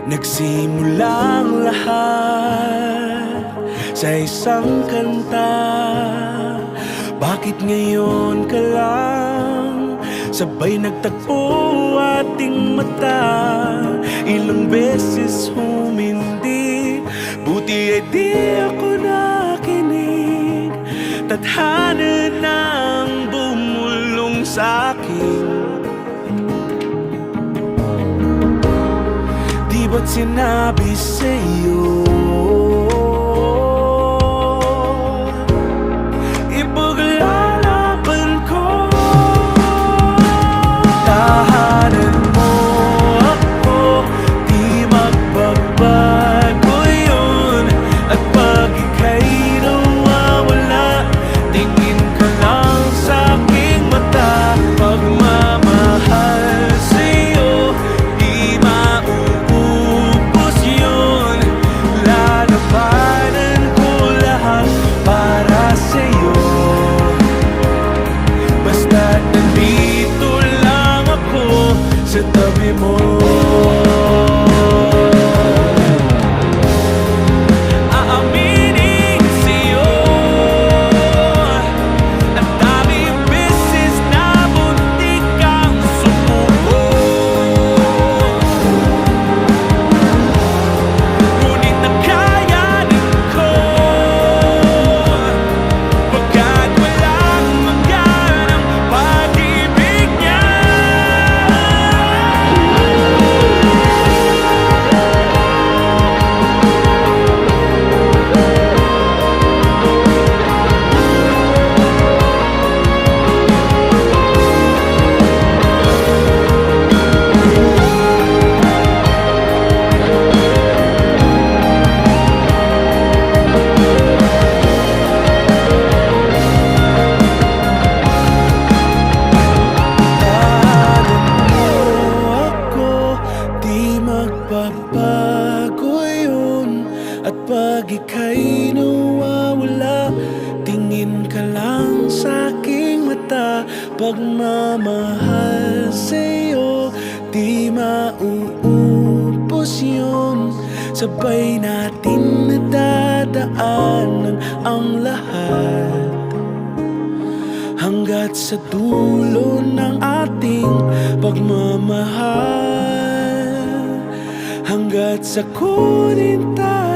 Nagsimula ang lahat sa isang kanta. Bakit ngayon ka lang sabay nagtagpo ating mata? Ilang beses humindi, buti ay di ako nakinig. Tadhana nang bumulong sa'kin. Di ba't sinabi sa'yo ipaglalaban ko? Tahanan mo ako, di magbabago yun. At pag ika'y nawawala, tingin ka lang sa'king mata. Pagmamahal sa'yo, di mauubos yun. Lalabanan ko lahat para sa'yo. Basta't nandito lang ako sa tabi mo. Aaminin sa'yo, ang daming beses na muntik kang sumuko. Ngunit nakayanin ko, pagkat walang maganang pag-ibig niya. Magbabago yun. At pag ika'y nawawala, tingin ka lang sa'king mata. Pagmamahal sa'yo, di mauubos yun. Sabay natin nadadaanan ang lahat, hanggat sa dulo ng ating pagmamahal. Hanggat sa kunin tayo